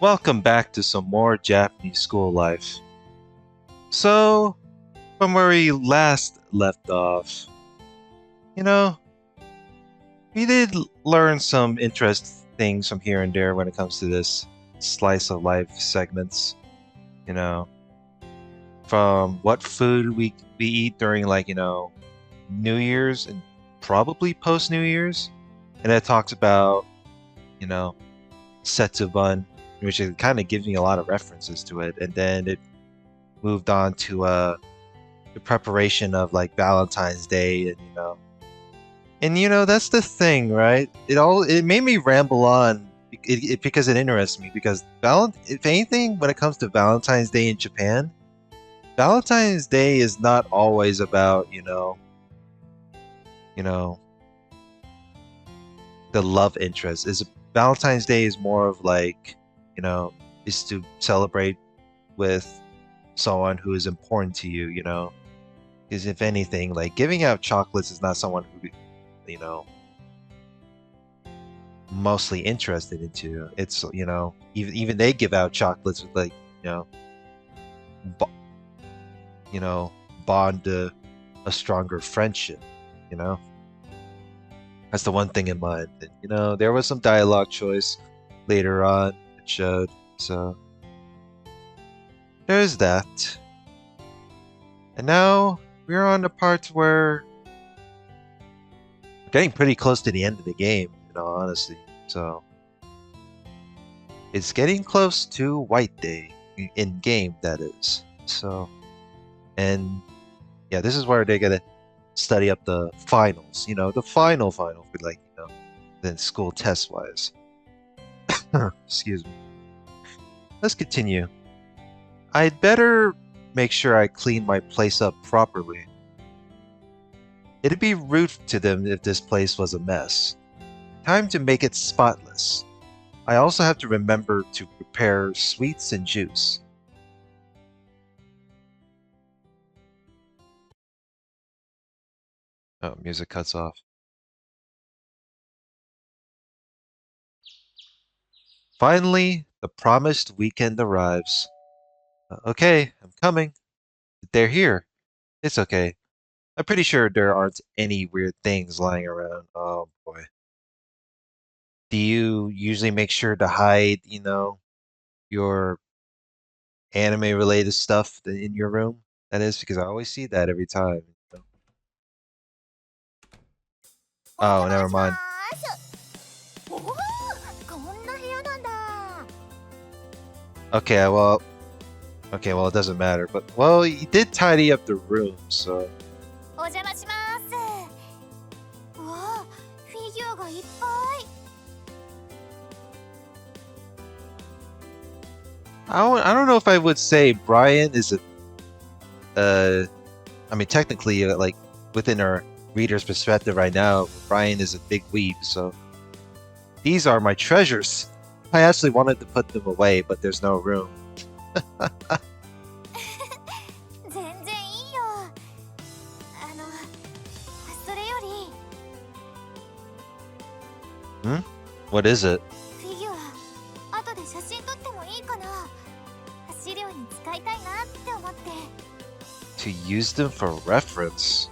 Welcome back to some more Japanese school life. So, from where we last left off, you know, we did learn some interesting things from here and there when it comes to this slice of life segments. You know, from what food we eat during New Year's and probably post New Year's, and it talks about you know Setsuban, which it kind of gives me a lot of references to it, and then it moved on to the preparation of like Valentine's Day, and that's the thing, right? It made me ramble on because it interests me because if anything, when it comes to Valentine's Day in Japan, Valentine's Day is not always about you know the love interest. Is Valentine's Day is more of like is to celebrate with someone who is important to you, because if anything, like giving out chocolates is not someone who you know mostly interested into. It's even they give out chocolates with like you know bo- bond a stronger friendship. you know that's the one thing in mind. And, there was some dialogue choice later on it showed, so there's that. And now we're on the part where we're getting pretty close to the end of the game, honestly. So it's getting close to White Day in game, that is. So, and yeah, this is where they're gonna study up the finals. The final for like then school test wise. Excuse me. Let's continue. I'd better make sure I clean my place up properly. It'd be rude to them if this place was a mess. Time to make it spotless. I also have to remember to prepare sweets and juice. Oh, music cuts off. Finally, the promised weekend arrives. Okay, I'm coming. They're here. It's okay. I'm pretty sure there aren't any weird things lying around. Oh boy. Do you usually make sure to hide, your anime related stuff in your room? That is because I always see that every time. Oh, never mind. おお、こんな部屋なんだ。Okay, well, it doesn't matter. But well, you did tidy up the room, so お邪魔します。うわあ、フィギュアがいっぱい。I don't know if I would say Brian is I mean technically like within our reader's perspective right now, Brian is a big weeb, so these are my treasures. I actually wanted to put them away, but there's no room. 全然いいよ。それより。What is it? フィギュア、後で写真撮ってもいいかな。資料に使いたいなって思って。To use them for reference?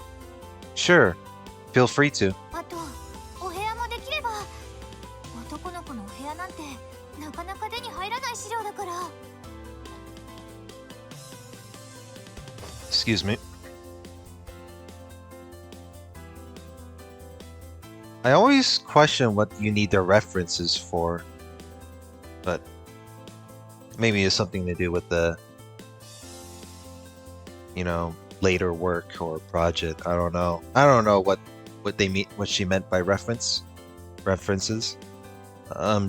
Sure, feel free to. あと、お部屋もできれば。男の子のお部屋なんてなかなか手に入らない資料だから。Excuse me. I always question what you need the references for, but maybe it's something to do with the, later work or project. I don't know. I don't know what they mean, what she meant by references.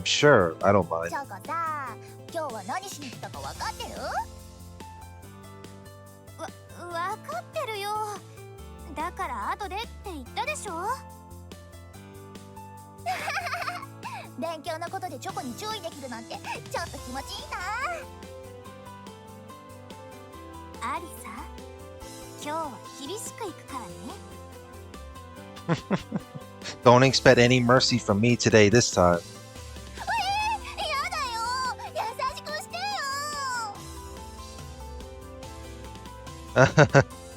Sure, I don't mind. ちゃかさ、今日は何しに来たか分かってる？分かってるよ。だから後でって言ったでしょ。勉強のことでチョコに注意できるなんてちょっと気持ちいいな。アリサ、今日は厳しくいくからね。Don't expect any mercy from me today this time. やだよ。優しく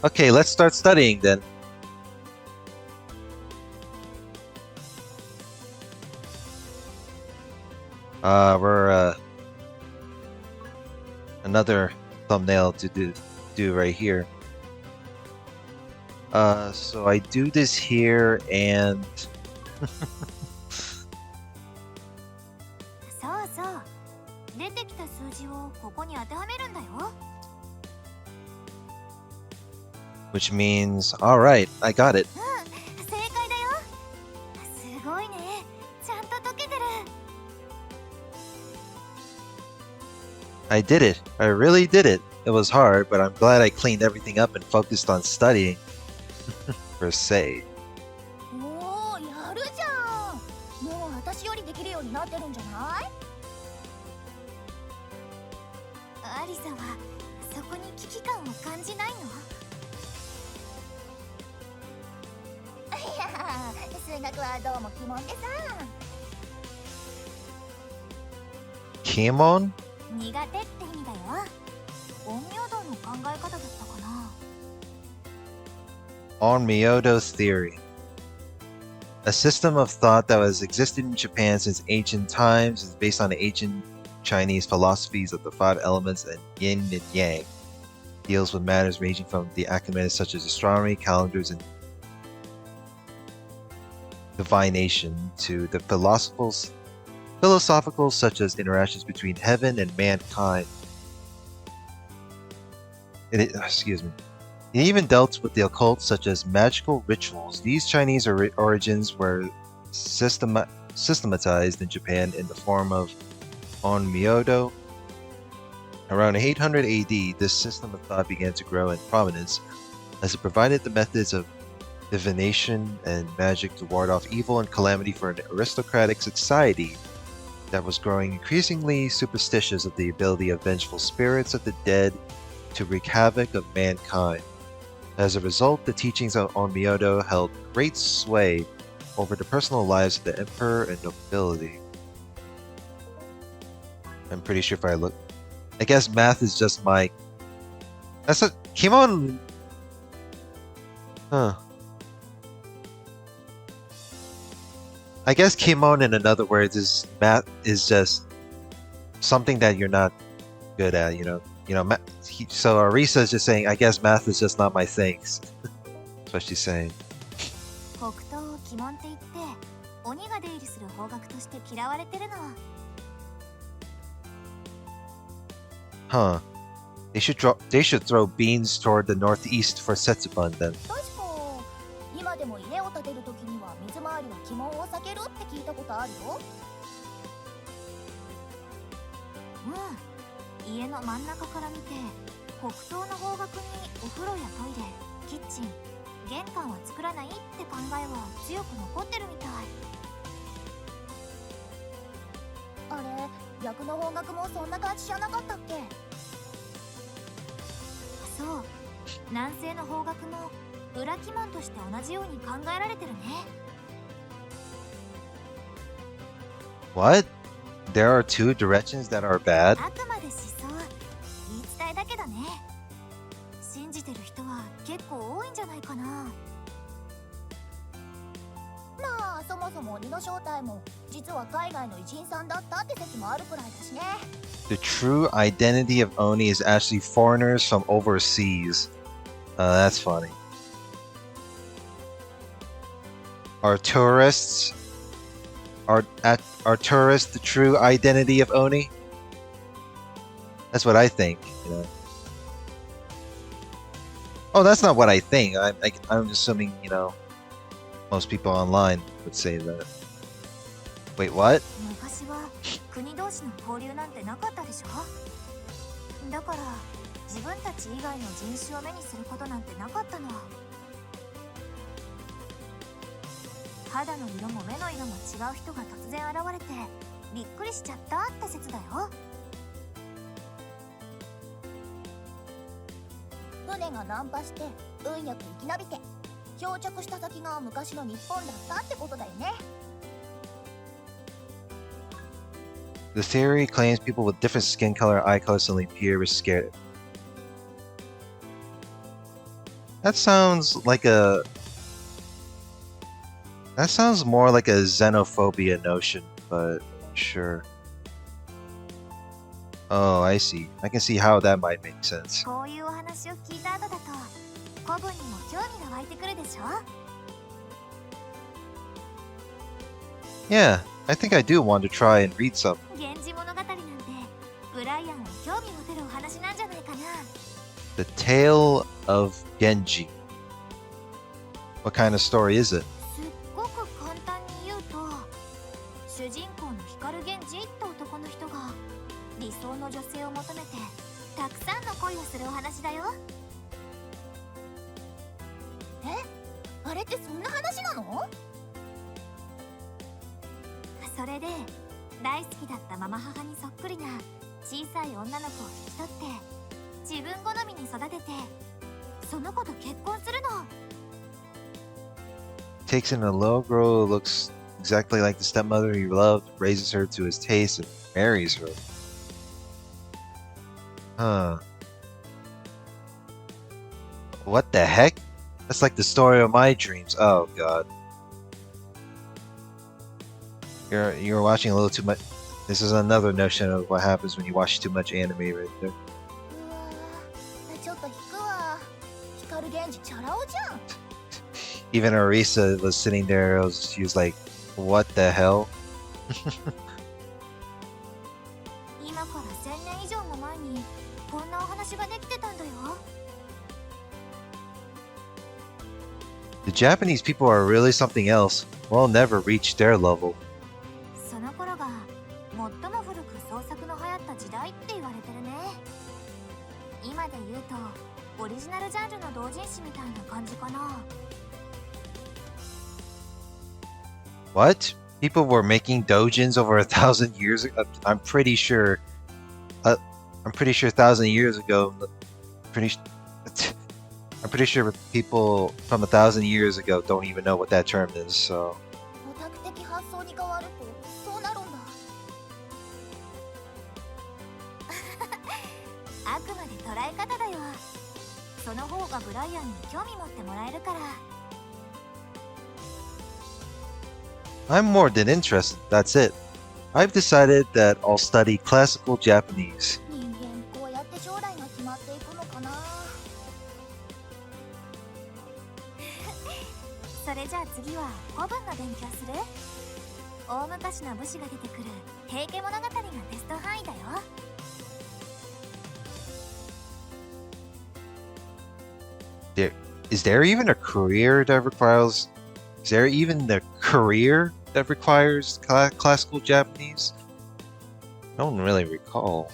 Okay, let's start studying then. We're another thumbnail to do right here. So I do this here and そうそう。出てきた数字をここに当てはめるんだよ。which means alright, I got it. うん、正解だよ。すごいね。ちゃんと解けてる。I did it. I really did it. It was hard, but I'm glad I cleaned everything up and focused on studying. Per se. おー、やるじゃん。もう私よりできるようになってるんじゃない？アリサはそこに危機感を感じないの？いや、数学はどうも鬼門でさ。Kimon? 苦手って意味だよ。陰陽道の考え方だったかな。Onmyodo's theory. A system of thought that has existed in Japan since ancient times is based on the ancient Chinese philosophies of the five elements and yin and yang. Deals with matters ranging from the academics such as astronomy, calendars, and divination to the philosophical such as interactions between heaven and mankind. Excuse me. It even dealt with the occult such as magical rituals. These Chinese origins were systematized in Japan in the form of Onmyodo. Around 800 AD, this system of thought began to grow in prominence as it provided the methods of divination and magic to ward off evil and calamity for an aristocratic society that was growing increasingly superstitious of the ability of vengeful spirits of the dead to wreak havoc of mankind. As a result, the teachings of Onmyodo held great sway over the personal lives of the emperor and nobility. I'm pretty sure if I look... I guess math is just my... That's a... Kimon... Huh. I guess Kimon, in other words, is math is just something that you're not good at, you know? So Arisa is just saying, I guess math is just not my thing. That's what she's saying. 北東を鬼門って言って鬼が出入りする方角として嫌われてるの。Huh. They should throw beans toward the northeast for Setsubun then. 確か今でも家を建てるときには水回りは鬼門を避けるって聞いたことあるよ。うん。家の真ん中から見て北東の方角にお風呂やトイレ、キッチン、玄関は作らないって考えは強く残ってるみたい。あれ、逆の方角もそんな感じじゃなかったっけ？そう、南西の方角も裏鬼門として同じように考えられてるね。What? There are two directions that are bad? あくまで思想、言い伝えだけどね。信じてる人は結構多いんじゃないかな。まあそもそも鬼の正体も実は海外の偉人さんだったって説もあるくらいだしね。The true identity of Oni is actually foreigners from overseas. That's funny. Are tourists the true identity of Oni? That's what I think, you know. Oh, that's not what I think. I'm assuming, you know, most people online would say that. Wait, what? 昔は国同士の交流なんてなかったでしょ。だから自分たち以外の人種を目にすることなんてなかったの。肌の色も目の色も違う人が突然現れてびっくりしちゃったって説だよ。船が難破して運よく生き延びて漂着した先が昔の日本だったってことだよね。The theory claims people with different skin color, eye color suddenly appear scared. That sounds like a. That sounds more like a xenophobia notion, but sure. Oh, I see. I can see how that might make sense. こういうお話を聞いた後だと古文にも興味が湧いてくるでしょ。 Yeah, I think I do want to try and read some. 源氏物語なんてブライアンは興味持てるお話なんじゃないかな。 The Tale of Genji. What kind of story is it? すっごく簡単に言うと、主人公の光源氏って男の人が理想の女性を求めてたくさんの恋をするお話だよ。え、あれってそんな話なの？それで大好きだったママ母にそっくりな小さい女の子を引き取って自分好みに育ててその子と結婚するの。 Takes in a little girl who looks exactly like the stepmother he loved, raises her to his taste, and marries her. Huh. What the heck? That's like the story of my dreams. Oh god. You're watching a little too much. This is another notion of what happens when you watch too much anime right there. うわー、ちょっと引くわ。光源氏チャラ男じゃん。 Even Arisa was sitting there, she was like, what the hell? 今から1000年以上も前にこんなお話ができてたんだよ。 The Japanese people are really something else. We'll never reach their level. その頃が最も古く創作の流行った時代って言われてるね。今で言うとオリジナルジャンルの同人誌みたいな感じかな。 What? People were making doujins over 1,000 years ago? I'm pretty sure 1,000 years ago, I'm pretty sure people from 1,000 years ago don't even know what that term is, so. オタク的発想に変わるとそうなるんだ。あくまで捉え方だよ。その方がブライアンに興味持ってもらえるから。 I'm more than interested, that's it. I've decided that I'll study classical Japanese. 人間こうやって将来が決まっていくのかな。それじゃあ次は古文の勉強する？大昔の武士が出てくる平家物語がテスト範囲だよ。 Is there even a career that requires... Is there even a career that requires classical Japanese? I don't really recall.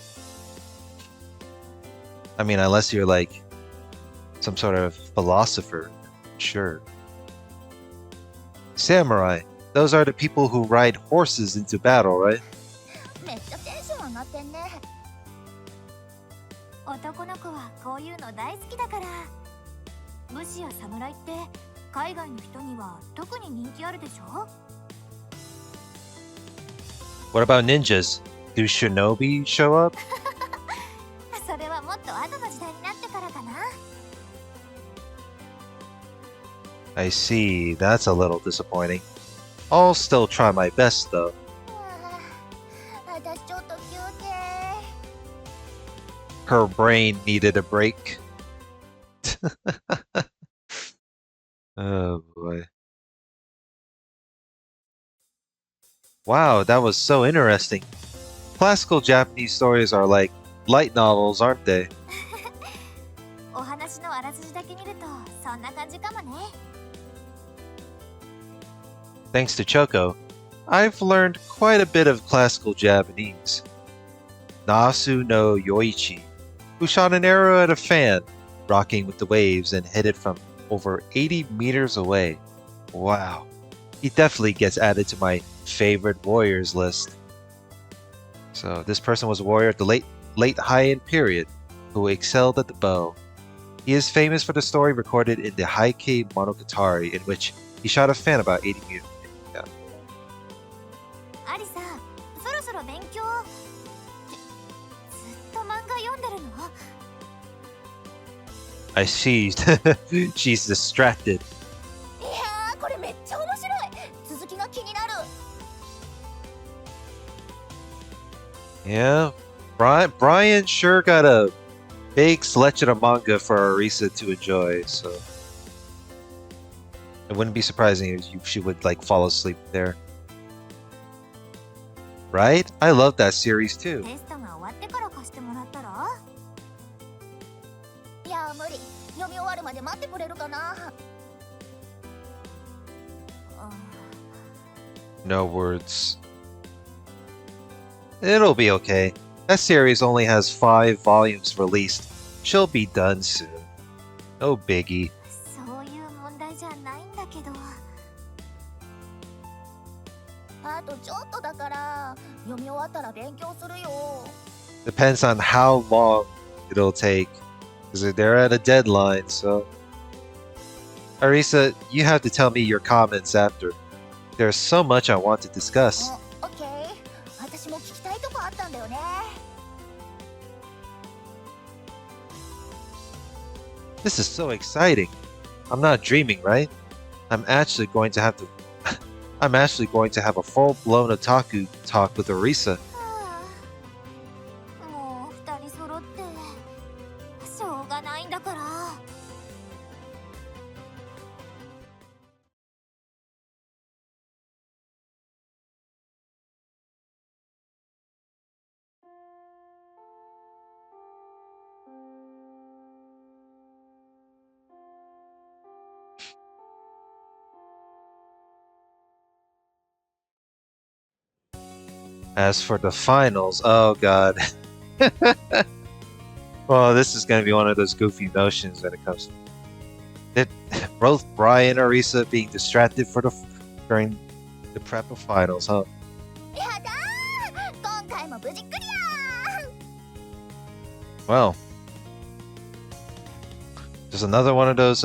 I mean, unless you're like some sort of philosopher, sure. Samurai. Those are the people who ride horses into battle, right? めっちゃテンション上がってんね。男の子はこういうの大好きだから。武士や侍って海外の人には特に人気あるでしょ？ What about ninjas? Do shinobi show up? それはもっと後の時代になってからかな。 I see. That's a little disappointing. I'll still try my best, though. 私ちょっと休憩。 Her brain needed a break. Oh boy. Wow, that was so interesting. Classical Japanese stories are like light novels, aren't they? お話のあらすじだけ見るとそんな感じかもね。 Thanks to Choco, I've learned quite a bit of classical Japanese. Nasu no Yoichi, who shot an arrow at a fan, rocking with the waves and hit it from over 80 meters away. Wow. He definitely gets added to my favorite warriors list. So this person was a warrior at the late Heian period who excelled at the bow. He is famous for the story recorded in the Heike Monogatari in which he shot a fan about 80 meters. Yeah. アリさん、そろそろ勉強。ってずっと漫画読んでるの？ I see. She's distracted. いやーこれめっちゃ面白い。続きが気になる。 Yeah, Brian sure got a big selection of manga for Arisa to enjoy, so it wouldn't be surprising if she would like fall asleep there. Right? I love that series too. テストが終わってから貸してもらったら。いやー無理。読み終わるまで待ってくれるかな。No words. It'll be okay. That series only has 5 volumes released. She'll be done soon. No biggie. そういう問題じゃないんだけど。あとちょっとだから読み終わったら勉強するよ。 Depends on how long it'll take. Because they're at a deadline, so... Arisa, you have to tell me your comments after. There's so much I want to discuss. オッケー。私も聞きたいとこあったんだよね。 This is so exciting. I'm not dreaming, right? I'm actually going to have a full-blown otaku talk with Arisa. はあ、もう二人揃ってしょうがないんだから。 As for the finals, oh god. Well, this is going to be one of those goofy notions when it comes to both Brian and Arisa being distracted during the prep of finals, huh? やだー、今回も無事クリア。 Well, just another one of those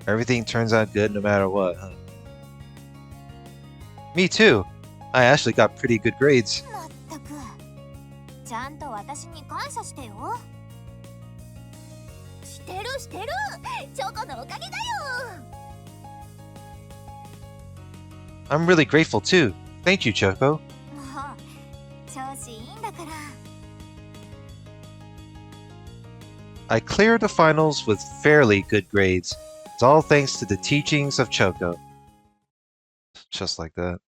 everything turns out good no matter what, huh? Me too. I actually got pretty good grades. まったく、ちゃんと私に感謝してよ。してるしてる、チョコのおかげだよ。 I'm really grateful too. Thank you, Choco. もう調子いいんだから。 I cleared the finals with fairly good grades. It's all thanks to the teachings of Choco. Just like that.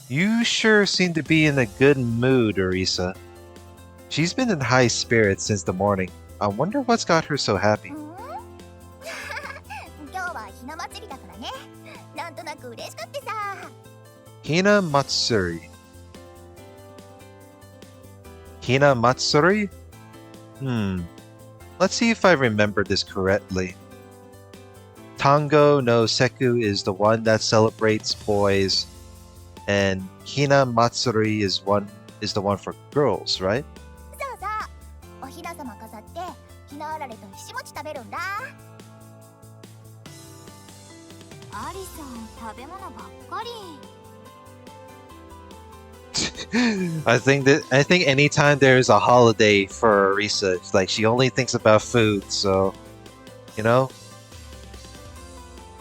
You sure seem to be in a good mood, Arisa. She's been in high spirits since the morning. I wonder what's got her so happy. ん今日はひな祭りだからね。なんとなく嬉しくってさ。 Hina Matsuri. Hina Matsuri? Let's see if I remember this correctly. Tango no Seku is the one that celebrates boys, and Hina Matsuri is the one for girls, right? そうそう。おひな様飾ってひなあられとひし餅食べるんだ。アリさん食べ物ばっかり。 I think anytime there's a holiday for Arisa, it's like she only thinks about food, so you know.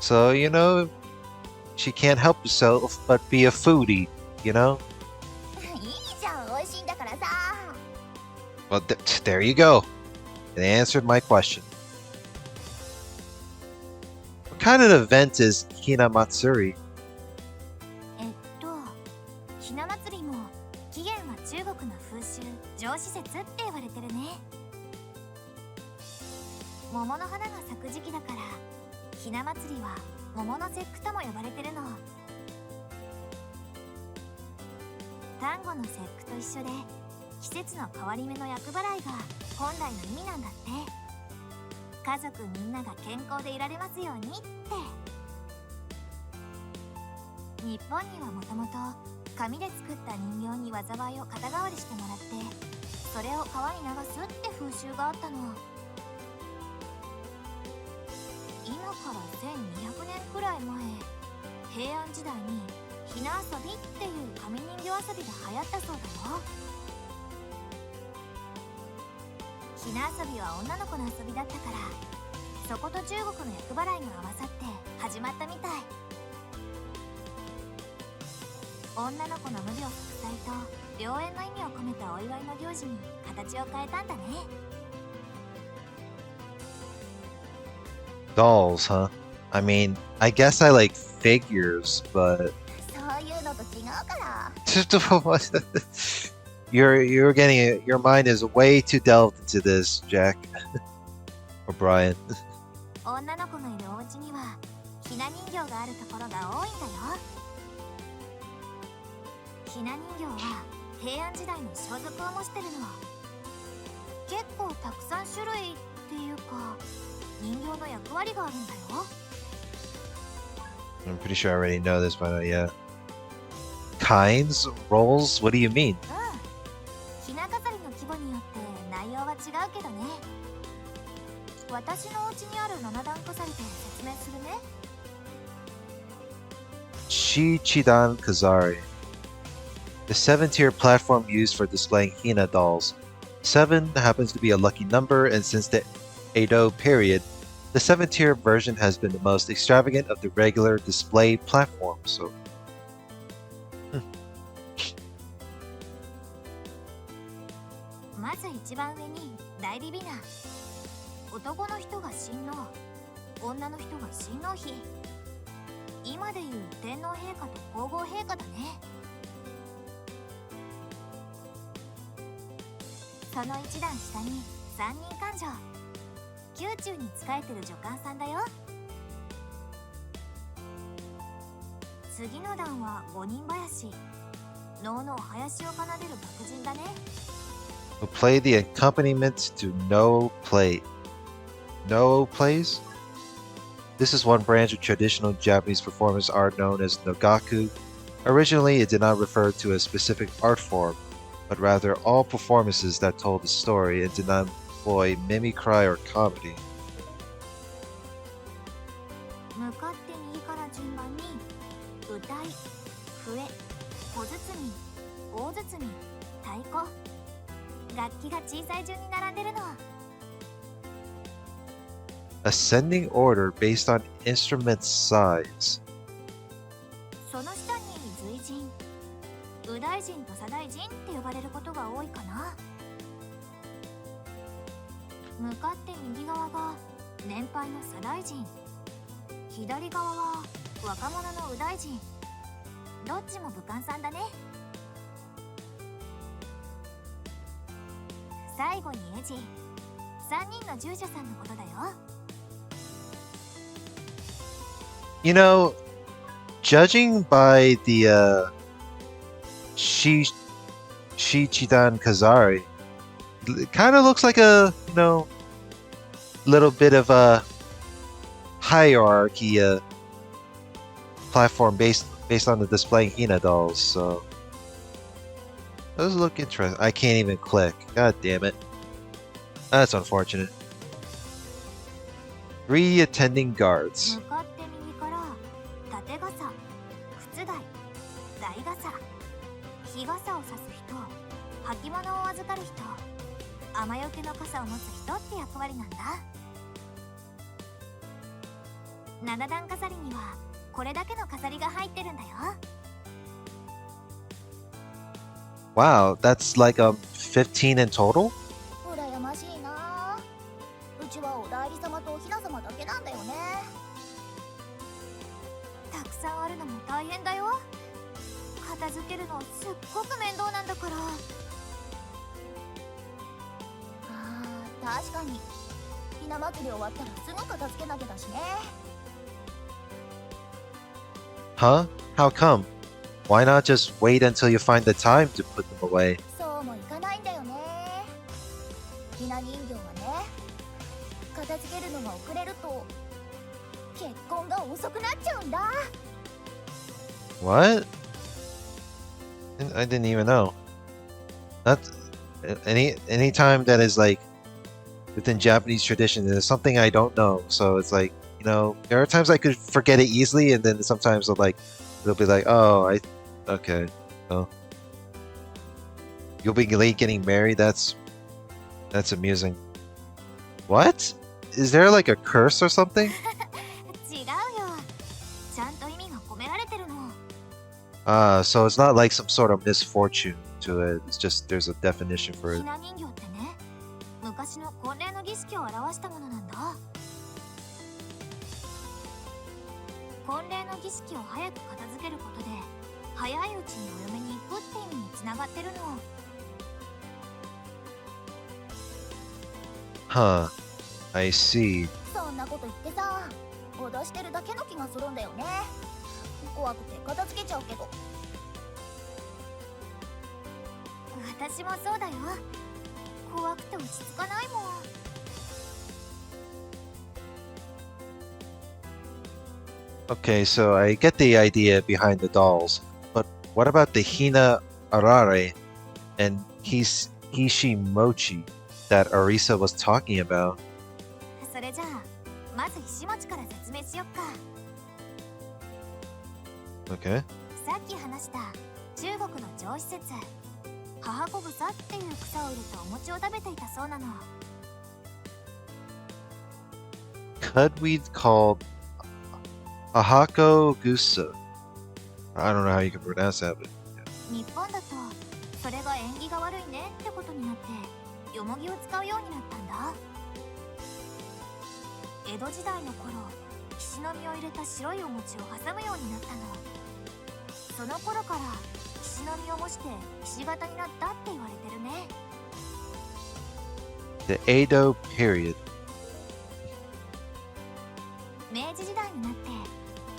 So, you know, she can't help herself but be a foodie, you know? いいじゃん、美味しいんだからさ。 Well, there you go. It answered my question. What kind of event is Hina Matsuri? ひな祭りも起源は中国の風習上施設って言われてるね。桃の花が咲く時期だからひな祭りは桃の節句とも呼ばれてるの。端午の節句と一緒で季節の変わり目の厄払いが本来の意味なんだって。家族みんなが健康でいられますようにって。日本にはもともと紙で作った人形に災いを肩代わりしてもらってそれを川に流すって風習があったの。今から1200年くらい前、平安時代にひな遊びっていう紙人形遊びが流行ったそうだよ。ひな遊びは女の子の遊びだったから、そこと中国の厄払いが合わさって始まったみたい。女の子の無病息災と良縁の意味を込めたお祝いの行事に形を変えたんだね。Dolls, huh? I mean, I guess I like figures, but そういうのと違うから。you're getting it. Your mind is way too delved into this, Jack or Brian. 女の子がいるお家にはひな人形があるところが多いんだよ。ひな人形は平安時代の装束を模してるの。結構たくさん種類っていうか、人形の役割があるんだよ。I'm pretty sure I already know this, but not yet. Kinds, roles. What do you mean? ひな飾りの規模によって内容は違うけどね。私のお家にある7段飾りで説明するね。Shichidan Kazari. The 7-tier platform used for displaying Hina dolls. 7 happens to be a lucky number, and since the Edo period, the 7-tier version has been the most extravagant of the regular display platforms. So, まず一番上に代理ビナ。男の人が親王、女の人が親王妃。今でいう天皇陛下と皇后陛下だね。その一段下に三人官女。宮中に仕えてる女官さんだよ。次の段は五人林。能の林を奏でる幕人だね。who play the accompaniment to no play. No plays? This is one branch of traditional Japanese performance art known as Nogaku. Originally, it did not refer to a specific art form, but rather all performances that told a story and did not employ mimicry or comedy. 向かって右から順番に歌い、笛、小包、大包、太鼓。楽器が小さい順に並んでるの。Ascending order based on instrument size. その下に随人、右大臣と左大臣って呼ばれることが多いかな。向かって右側が年配の左大臣、左側は若者の右大臣。どっちも武官さんだね。最後にエジ、3人の従者さんのことだよ。You know, judging by the Shichidan Kazari, it kind of looks like a, little bit of a hierarchy platform based on the displaying Hina dolls. So those look interesting. I can't even click. God damn it. That's unfortunate. 3 attending guards. 向かって右から縦傘、靴台、大傘、日傘を差す人、履物を預かる人、雨よけの傘を持つ人って役割なんだ。7段飾りにはこれだけの飾りが入ってるんだよ。Wow, that's like 15 in total? 羨ましいな。うちはお代理様とおひな様だけなんだよね。たくさんあるのも大変だよ。片付けるのすっごく面倒なんだから。確かにひな祭り終わったらすぐ片付けなきゃだしね。Huh? How come? Why not just wait until you find the time to put them away? そうもいかないんだよね。ひな人形はね、片付けるのが遅れると結婚が遅くなっちゃうんだ。What? I didn't even know. Not any time that is like within Japanese tradition, there's something I don't know. So it's like, You know, there are times I could forget it easily, and then sometimes it'll be like, oh, okay, well, you'll be late getting married. That's amusing. What? Is there like a curse or something? 違うよ。ちゃんと意味が込められてるの。So it's not like some sort of misfortune to it. It's just there's a definition for ひ it. な人形ってね、昔の婚礼の儀式を表したものなんだ。婚礼の儀式を早く片付けることで、早いうちにお嫁に行くって意味につながってるの。Huh. I see. そんなこと言ってさ、脅してるだけの気がするんだよね。怖くて片付けちゃうけど。私もそうだよ。怖くて落ち着かないもん。Okay, so I get the idea behind the dolls, but what about the Hina Arare and Hishimochi that Arisa was talking about? それじゃあ、まずひしもちから説明しよっか。Okay. さっき話した中国の上施設、母子草っていう草を入れたお餅を食べていたそうなの。Cudweed called Ahako Gusa. I don't know how you can pronounce that, but 日本だとそれが縁起が悪いねってことになってよもぎを使うようになったんだ。江戸時代の頃、ひしの実を入れた白いお餅を挟むようになったの。その頃からひしの実を模してひし形になったって言われてるね。 the Edo period. 明治時代になって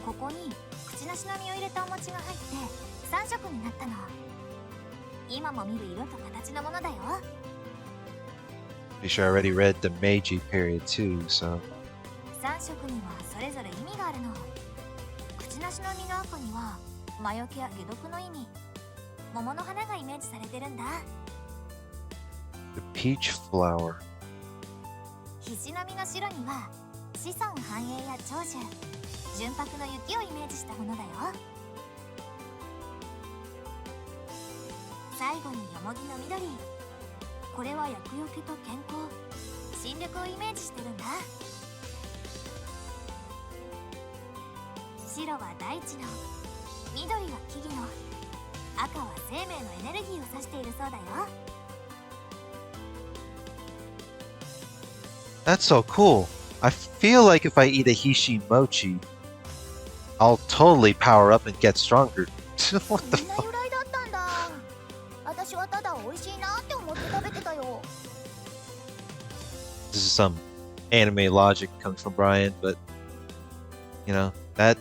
ここに口なしの実を入れたお餅が入って3色になったの。今も見る色と形のものだよ。 Pretty sure I already read the Meiji period too, so 3色にはそれぞれ意味があるの。口なしの実の赤には魔除けや解毒の意味、桃の花がイメージされてるんだ。 the peach flower. ひしの実の白には子孫繁栄や長寿、純白の雪をイメージしたものだよ。最後によもぎの緑、これは厄除けと健康、新緑をイメージしてるんだ。白は大地の、緑は木々の、赤は生命のエネルギーを指しているそうだよ。 That's so cool. I feel like if I eat a Hishimochi, I'll totally power up and get stronger. What the そんな fuck? 由来だったんだ。私はただ美味しいなって思って食べてたよ。 This is some anime logic coming from Brian, but you know, that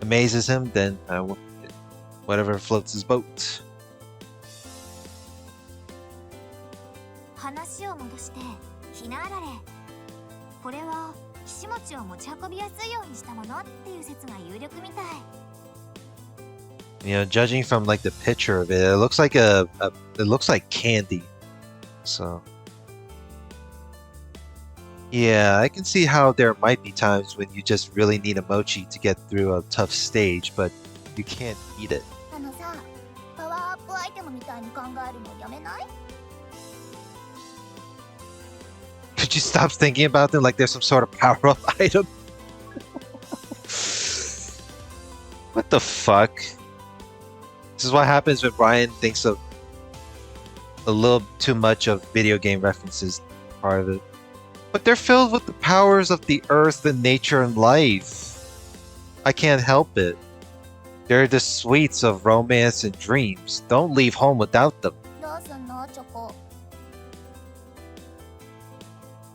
amazes him, then whatever floats his boat. 話を戻してひなあられ、これはひしもちを持ち運びやすいようにしたものっていう説が有力みたい。 You know, judging from like the picture of it, it looks like it looks like candy. So yeah, I can see how there might be times when you just really need a mochi to get through a tough stage, but you can't eat it. あのさ、パワーアップアイテムみたいに考えるのやめない？ Could you stop thinking about them like there's some sort of power-up item? What the fuck? This is what happens when Brian thinks of a little too much of video game references part of it. But they're filled with the powers of the earth and nature and life. I can't help it. They're the sweets of romance and dreams. Don't leave home without them. どうすんのチョコ？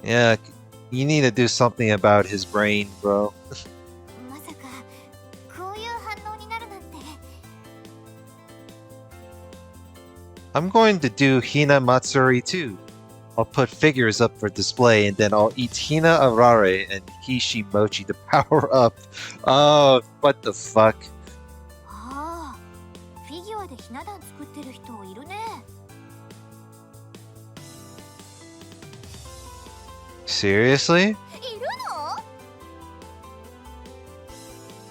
Yeah, you need to do something about his brain, bro. まさかこういう反応になるなんて。 I'm going to do Hina Matsuri too. I'll put figures up for display and then I'll eat Hina Arare and Hishimochi to power up. Oh, what the fuck? ああ、フィギュアでひな壇作ってる人いるね。Seriously? いるの？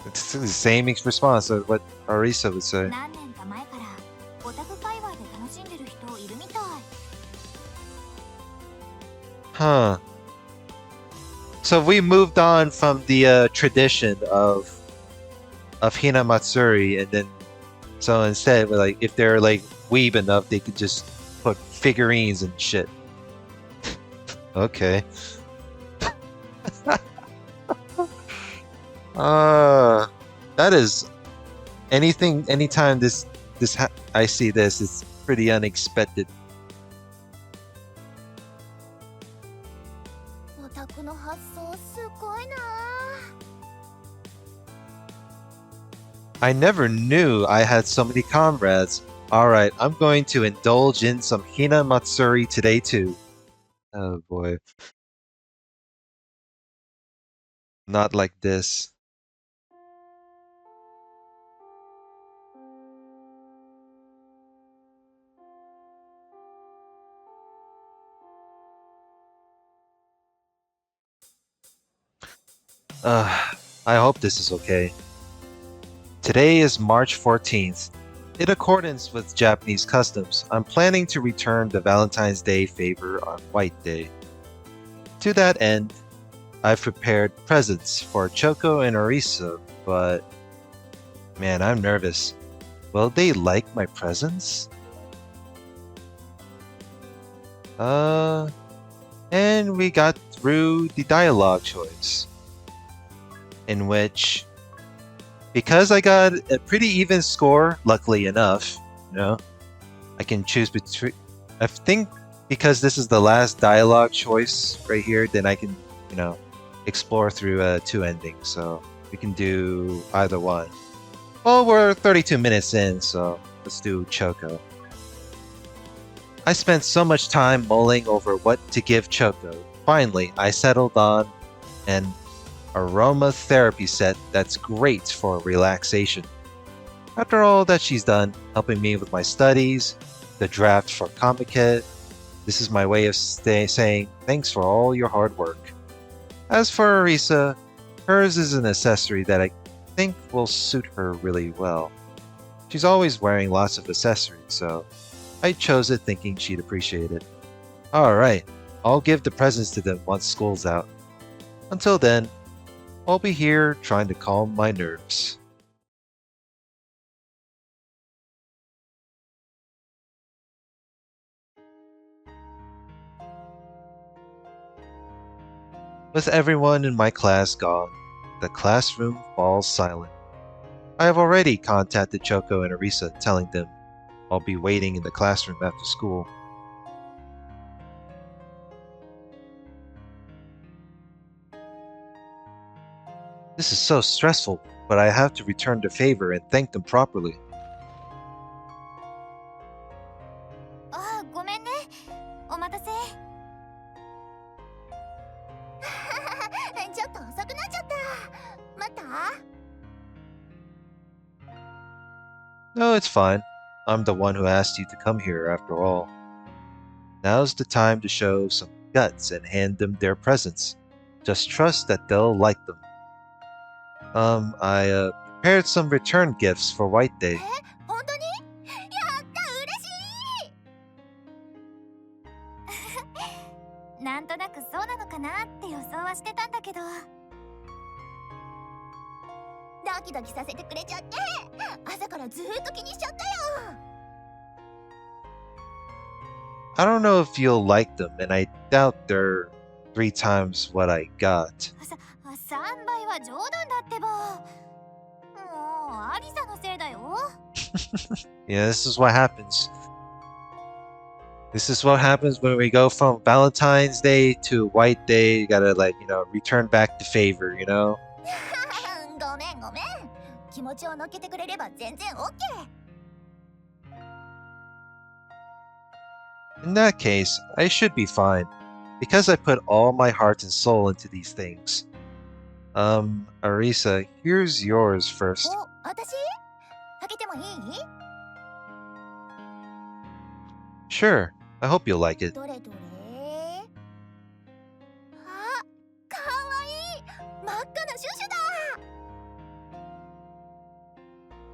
It's the same response as what Arisa would say. 何年か前からオタク界隈で楽しんでる人いるみたい。 Huh. So we moved on from the tradition of Hina Matsuri, and then so instead, like if they're like weeb enough, they could just put figurines and shit. Okay. That is anytime I see this, it's pretty unexpected. オタクの発想すごいな。 I never knew I had so many comrades. Alright, I'm going to indulge in some Hina Matsuri today too. Oh boy. Not like this. I hope this is okay. Today is March 14th. In accordance with Japanese customs, I'm planning to return the Valentine's Day favor on White Day. To that end, I've prepared presents for Choco and Arisa, but man, I'm nervous. Will they like my presents? And we got through the dialogue choice, in which, because I got a pretty even score, luckily enough, I can choose between. I think because this is the last dialogue choice right here, then I can, explore through 2 endings. So we can do either one. Well, we're 32 minutes in, so let's do Choco. I spent so much time mulling over what to give Choco. Finally, I settled on an aromatherapy set that's great for relaxation. After all that she's done, helping me with my studies, the draft for Comiket, this is my way of saying thanks for all your hard work. As for Arisa, hers is an accessory that I think will suit her really well. She's always wearing lots of accessories, so I chose it thinking she'd appreciate it. Alright, I'll give the presents to them once school's out. Until then, I'll be here trying to calm my nerves. With everyone in my class gone, the classroom falls silent. I have already contacted Choco and Arisa, telling them I'll be waiting in the classroom after school. This is so stressful, but I have to return the favor and thank them properly. あー、ごめんね。お待たせ。ちょっと遅くなっちゃった。待った？ No, it's fine. I'm the one who asked you to come here after all. Now's the time to show some guts and hand them their presents. Just trust that they'll like them. I prepared some return gifts for White Day. 本当に？やった嬉しい。なんとなくそうなのかなって予想はしてたんだけど。ドキドキさせてくれちゃって、朝からずーっと気にしちゃったよ。I don't know if you'll like them, and I doubt they're 3 times what I got. 3倍は冗談だってば。もうアリサのせいだよ。Yeah, this is what happens. This is what happens when we go from Valentine's Day to White Day. You gotta, return back the favor, ごめんごめん。気持ちを乗っけてくれれば全然 OK。 In that case, I should be fine, because I put all my heart and soul into these things. Arisa, here's yours first. お、私？開けてもいい？ Sure, I hope you'll like it. どれどれ？は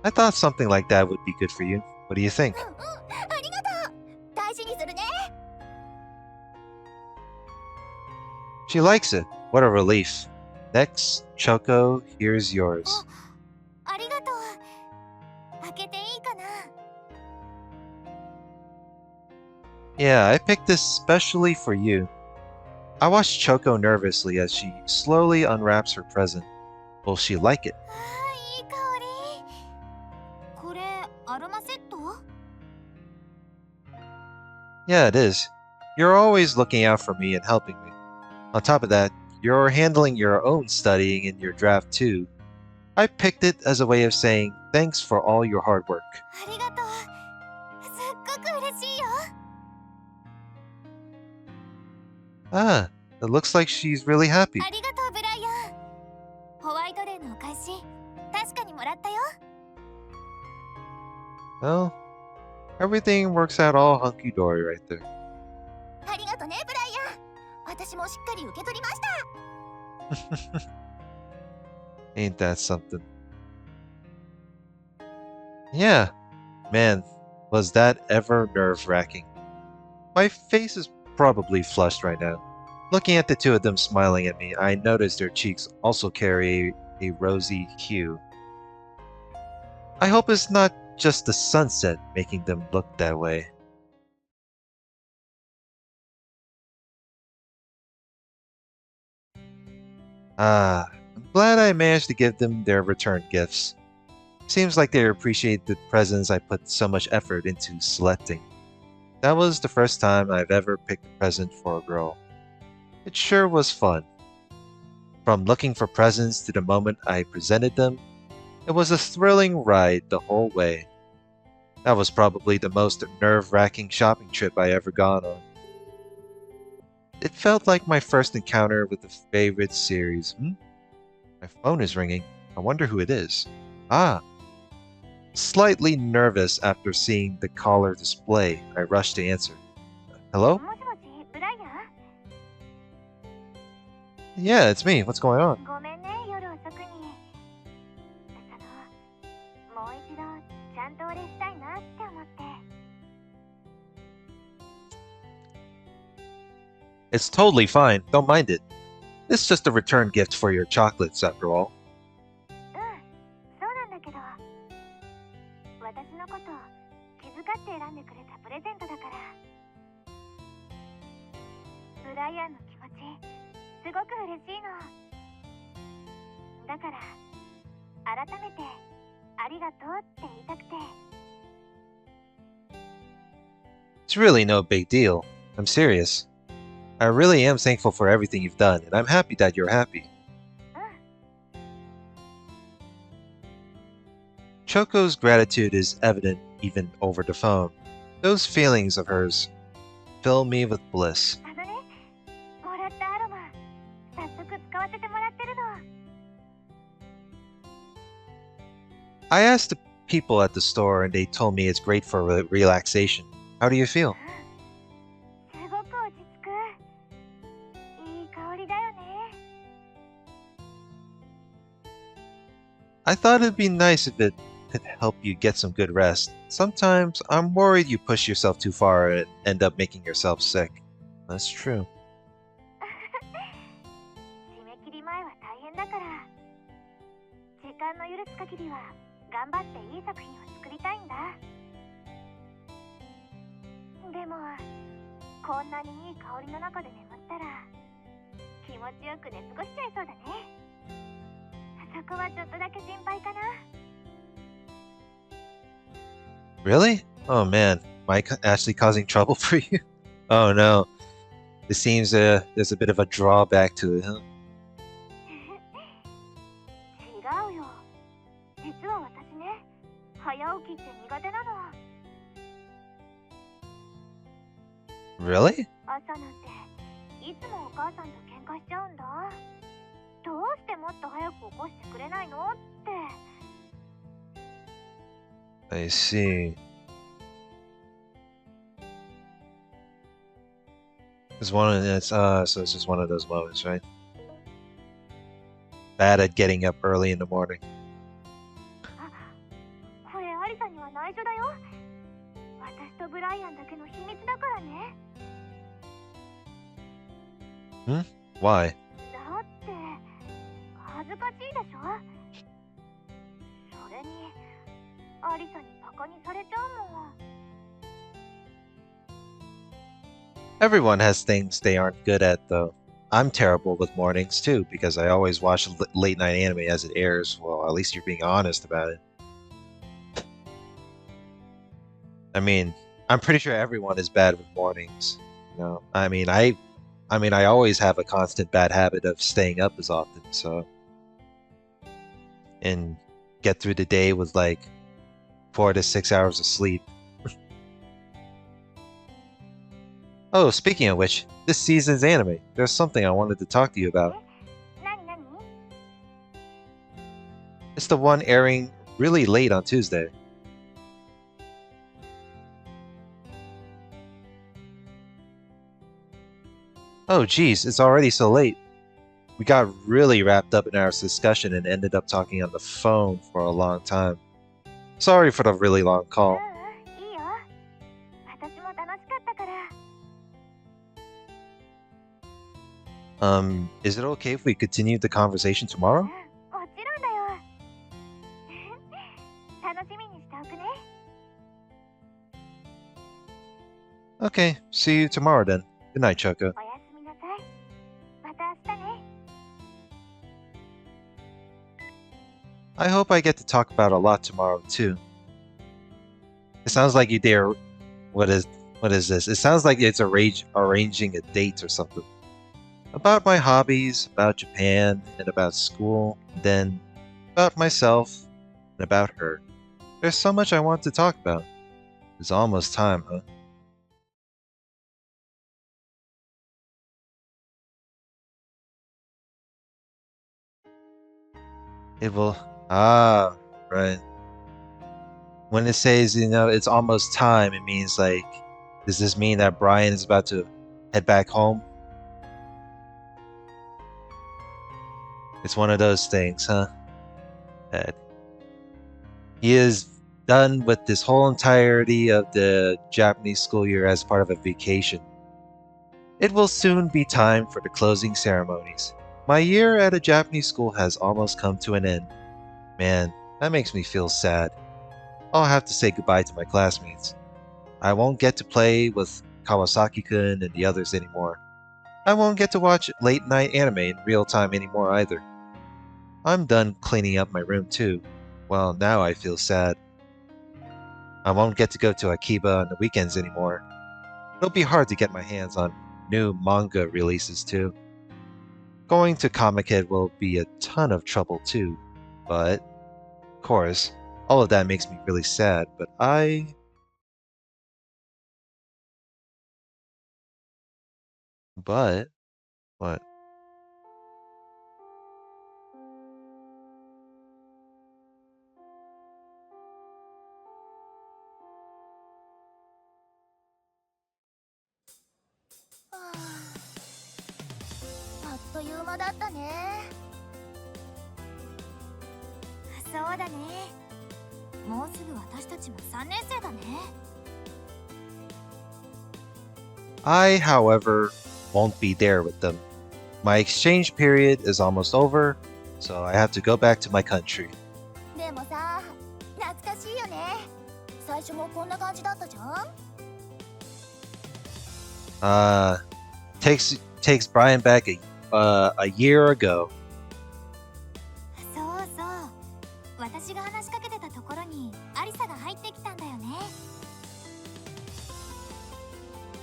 I thought something like that would be good for you. What do you think? うんうん、ありがとう。大事にするね。She likes it. What a relief. Next, Choco, here's yours. ありがとう。開けていいかな。Yeah, I picked this specially for you. I watched Choco nervously as she slowly unwraps her present. Will she like it? あー、いい香り。これアロマセット？ Yeah, it is. You're always looking out for me and helping me. On top of that, you're handling your own studying in your draft too. I picked it as a way of saying thanks for all your hard work. ありがとう。すっごく嬉しいよ。Ah, it looks like she's really happy. ありがとうブライアン。ホワイトデーのお返し、確かにもらったよ。Well, everything works out all hunky-dory right there. ありがとねブライアン。私もしっかり受け取りました。 Ain't that something? Yeah, man, was that ever nerve-wracking. My face is probably flushed right now. Looking at the two of them smiling at me, I noticed their cheeks also carry a rosy hue. I hope it's not just the sunset making them look that way. Ah, I'm glad I managed to give them their return gifts. Seems like they appreciate the presents I put so much effort into selecting. That was the first time I've ever picked a present for a girl. It sure was fun. From looking for presents to the moment I presented them, it was a thrilling ride the whole way. That was probably the most nerve-wracking shopping trip I ever gone on. It felt like my first encounter with a favorite series. My phone is ringing. I wonder who it is. Ah. Slightly nervous after seeing the caller display, I rushed to answer. Hello? もしもし、ブライアン？ Yeah, it's me. What's going on? ごめんね、夜遅くに。もう一度ちゃんとお礼したいなって思って。It's totally fine. Don't mind it. It's just a return gift for your chocolates, after all. うん、そうなんだけど、私のこと気遣って選んでくれたプレゼントだから。ブライアンの気持ち、すごく嬉しいの。だから、改めてありがとうって言いたくて。It's really no big deal. I'm serious. I really am thankful for everything you've done, and I'm happy that you're happy. うん。 Choco's gratitude is evident even over the phone. Those feelings of hers fill me with bliss. あのね、もらったアロマ、早速使わせてもらってるの。I asked the people at the store, and they told me it's great for relaxation. How do you feel? すごく落ち着く。いい香りだよね。I thought it'd be nice if it could help you get some good rest. Sometimes I'm worried you push yourself too far and end up making yourself sick. That's true. 締め切り前は大変だから、時間の許す限りは頑張っていい作品を作りたいんだ。でも、こんなにいい香りの中で眠ったら気持ちよく寝過ごしちゃいそうだね。そこはちょっとだけ心配かな。 Really? Oh man, am I actually causing trouble for you? Oh no. It seems there's a bit of a drawback to it, huh? 違うよ。実は私ね、早起きって苦手なの。 Really? 朝なんていつもお母さんと喧嘩しちゃうんだ。どうしてもっと早く起こしてくれないのって。 I see. So it's just one of those moments, right? Bad at getting up early in the morning. Why? だって恥ずかしいでしょ。それにアリサにバカにされちゃうもん。 Everyone has things they aren't good at, though. I'm terrible with mornings, too, because I always watch late night anime as it airs. Well, at least you're being honest about it. I mean, I'm pretty sure everyone is bad with mornings. You know, I mean, I always have a constant bad habit of staying up as often, so and get through the day with like 4 to 6 hours of sleep. Oh, speaking of which, this season's anime. There's something I wanted to talk to you about. なになに。 It's the one airing really late on Tuesday. Oh geez, it's already so late. We got really wrapped up in our discussion and ended up talking on the phone for a long time. Sorry for the really long う call. ん、いいよ。私も楽しかったから。 Is it okay if we continue the conversation う tomorrow? ん、もちろんだよ。楽しみにしておくね。 Okay, see you tomorrow then. Good night, Choco. おやすみなさい。また明日ね。 I hope I get to talk about a lot tomorrow too. It sounds like you dare. What is this? It sounds like it's arranging a date or something. About my hobbies, about Japan, and about school, then about myself, and about her. There's so much I want to talk about. It's almost time, huh? It will. Ah, right. When it says, it's almost time, it means like, does this mean that Brian is about to head back home? It's one of those things, huh? That he is done with this whole entirety of the Japanese school year as part of a vacation. It will soon be time for the closing ceremonies. My year at a Japanese school has almost come to an end. Man, that makes me feel sad. I'll have to say goodbye to my classmates. I won't get to play with Kawasaki-kun and the others anymore. I won't get to watch late night anime in real time anymore either. I'm done cleaning up my room too. Well, now I feel sad. I won't get to go to Akiba on the weekends anymore. It'll be hard to get my hands on new manga releases too. Going to Comic Head will be a ton of trouble too, but, of course, all of that makes me really sad, but what? はあ、あっという間だったね。そうだね。もうすぐ私たちも3年生だね。 I, however, won't be there with them. My exchange period is almost over, so I have to go back to my country. でもさ、懐かしいよね。最初もこんな感じだったじゃん。Takes Brian back a year ago. そうそう。私が話しかけてたところにアリサが入ってきたんだよね。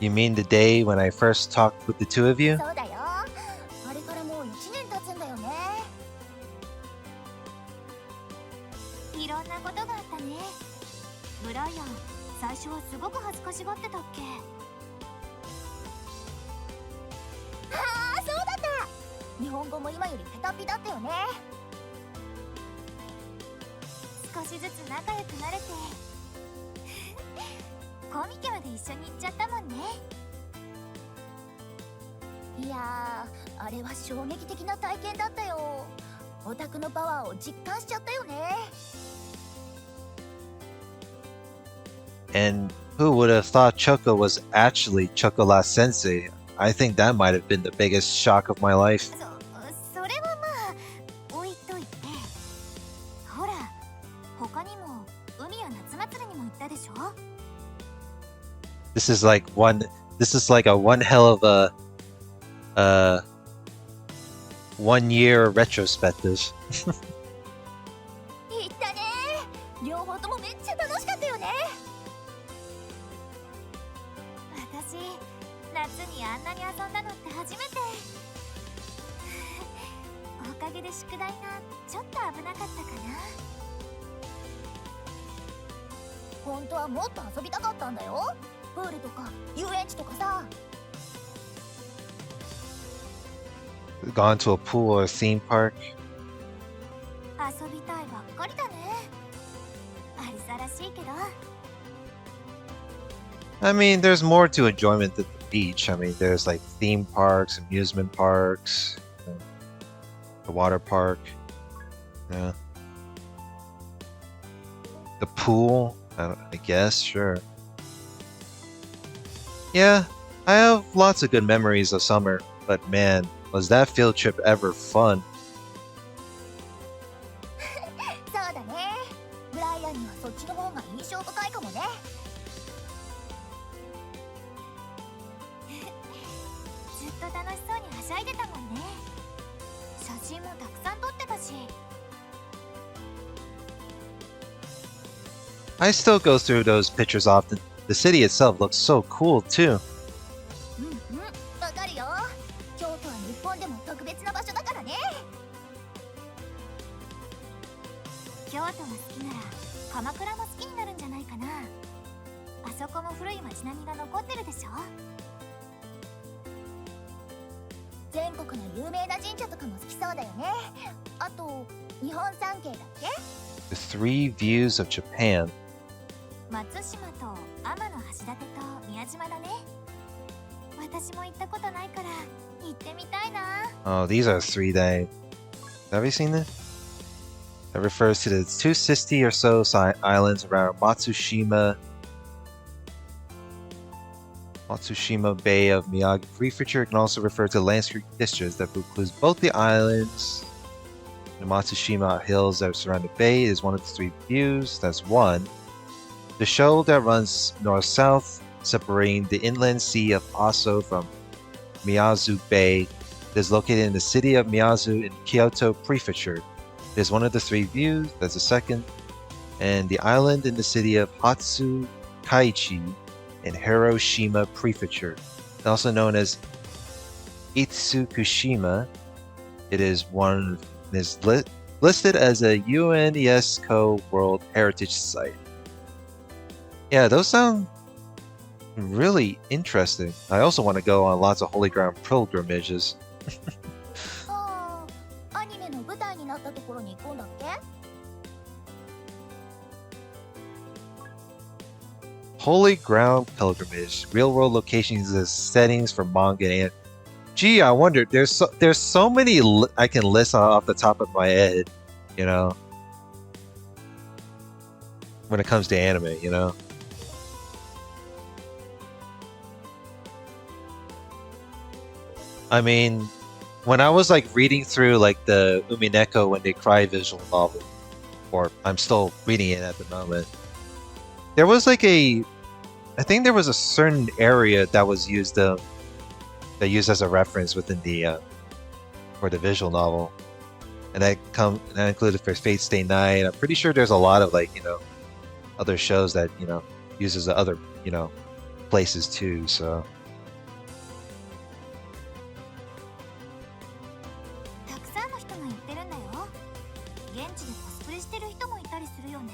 You mean the day when I first talked with the two of you? そうだよ。あれからもう1年経つんだよね。いろんなことがあったね。ブライアン、最初はすごく恥ずかしがってたっけ。ああ、そうだった。日本語も今よりペタピだったよね。少しずつ仲良くなれてコミケまで一緒に行っちゃったもんね。いやー、あれは衝撃的な体験だったよ。オタクのパワーを実感しちゃったよね。 And who would have thought Choco was actually Chocolat Sensei? I think that might have been the biggest shock of my life. それはまあ置いといて、ほら他にも海や夏祭りにも行ったでしょ。 This is like a one hell of a uh 1 year retrospective. 行ったね。両方ともめっちゃ楽しかったよね。私夏にあんなに遊んだのって初めて。おかげで宿題がちょっと危なかったかな。本当はもっと遊びたかったんだよ。プールとか遊園地とかさ。Gone to a pool or a theme park. 遊びたいばっかりだね。アリサらしいけど。 I mean, there's more to enjoyment than the beach. I mean, there's like theme parks, amusement parks, the water park. Yeah. The pool, I guess, sure. Yeah, I have lots of good memories of summer, but man, was that field trip ever fun. そうだね。ブライアンにはそっちの方が印象深いかもね。ずっと楽しそうにはしゃいでたもんね。写真もたくさん撮ってたし。 I still go through those pictures often. The city itself looks so cool too. うんうん、わかるよ。京都は日本でも特別な場所だからね。京都が好きなら鎌倉も好きになるんじゃないかな。あそこも古い街並みが残ってるでしょ。全国の有名な神社とかも好きそうだよね。あと日本三景だっけ。 The three views of Japan. 松島と天橋立と宮島だね。私も行ったことないから行ってみたいな。 Oh, these are three that have you seen this? That refers to the 260 or so islands around Matsushima Bay of Miyagi Prefecture. It can also refer to landscape districts that includes both the islands and the Matsushima hills that surround the bay. Is one of the three views. That's one. The shoal that runs north-south, separating the inland sea of Aso from Miyazu Bay, is located in the city of Miyazu in Kyoto Prefecture. It is one of the three views. That's the second. And the island in the city of Hatsu Kaichi in Hiroshima Prefecture, also known as Itsukushima. It is listed as a UNESCO World Heritage Site. Yeah, those sound really interesting. I also want to go on lots of Holy Ground pilgrimages. ああ、アニメの舞台になったところに行くんだっけ。 Holy Ground pilgrimage, real-world locations as settings for manga and. Gee, I wonder. There's so many I can list off the top of my head, you know. When it comes to anime, you know. I mean, when I was like reading through like the Umineko When They Cry visual novel, or I'm still reading it at the moment, there was like I think there was a certain area that was used that used as a reference within the for the visual novel, and that included for Fate Stay Night. I'm pretty sure there's a lot of like other shows that uses the other places too. So. たくさんの人が言ってるんだよ。現地でコスプレしてる人もいたりするよね。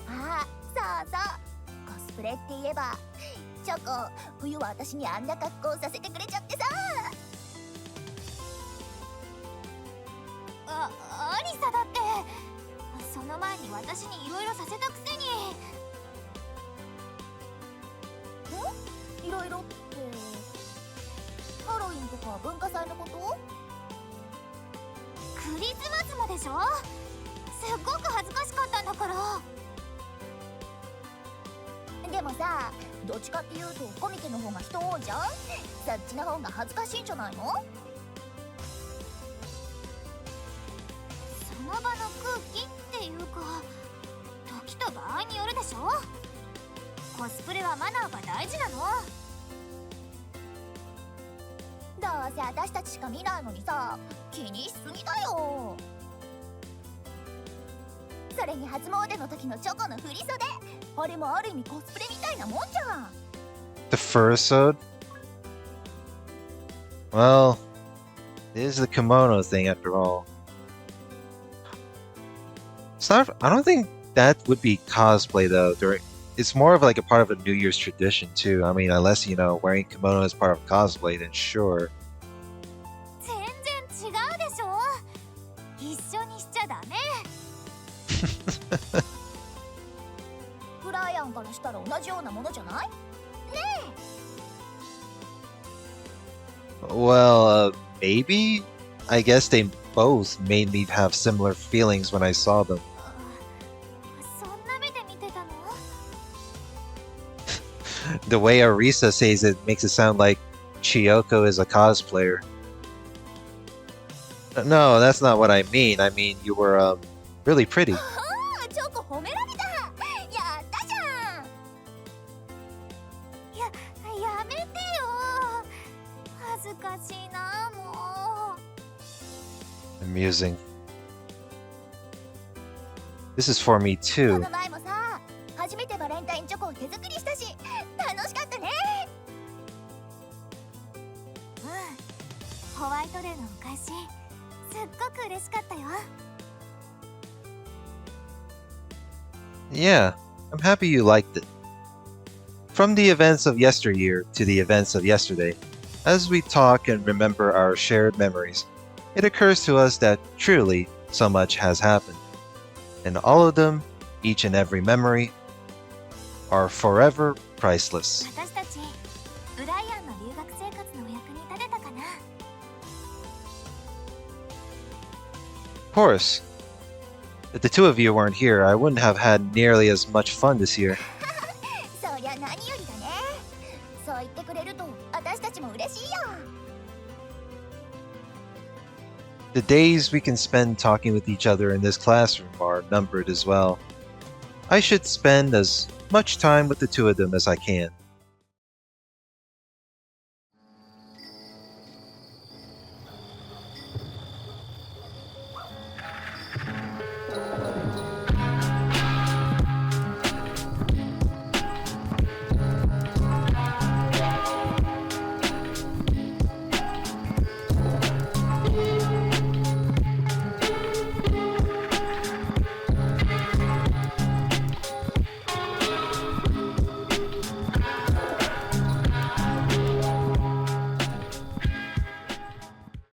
ああ、そうそう。コスプレって言えば、チョコ、冬は私にあんな格好させてくれちゃってさ。アリサだって。その前に私にいろいろさせたくせに。いろいろって。ハロウィンとか文化祭のこと？クリスマスもでしょ。すっごく恥ずかしかったんだから。ででもさ、どっちかっていうとコミケの方が人多いじゃん。そっちの方が恥ずかしいんじゃないの？その場の空気っていうか、時と場合によるでしょ。コスプレはマナーが大事なの。どうせ私たちしか見ないのにさ、気にしすぎだよ。それに初詣の時のチョコの振り袖、あれもある意味コスプレみたいなもんじゃん。 The fursuit? Well, it is the kimono thing after all. It's not, I don't think that would be cosplay though. It's more of like a part of a New Year's tradition too. I mean, unless, you know, wearing kimono is part of cosplay, then sure. 全然違うでしょ。一緒にしちゃダメ。ブライアンからしたら同じようなものじゃない？ Well, maybe? I guess they both made me have similar feelings when I saw them. そんな目で見てたの？ The way Arisa says it makes it sound like Chiyoko is a cosplayer. No, that's not what I mean. I mean, you were, really pretty. ああ、チョコ褒められた。やったじゃん。やめてよ。恥ずかしいな、もう。 Amusing. This is for me こ too. の前もさ、初めてバレンタインチョコを手作りしたし、楽しかったね。ホワイトデーのお返し、すっごく嬉しかったよ。 Yeah, I'm happy you liked it. From the events of yesteryear to the events of yesterday, as we talk and remember our shared memories, it occurs to us that truly so much has happened. And all of them, each and every memory, are forever priceless. 私たち、ブライアンの留学生活のお役に立てたかな。 Of course. If the two of you weren't here, I wouldn't have had nearly as much fun this year. そりゃ何よりだね。そう言ってくれると私たちも嬉しいよ。 The days we can spend talking with each other in this classroom are numbered as well. I should spend as much time with the two of them as I can.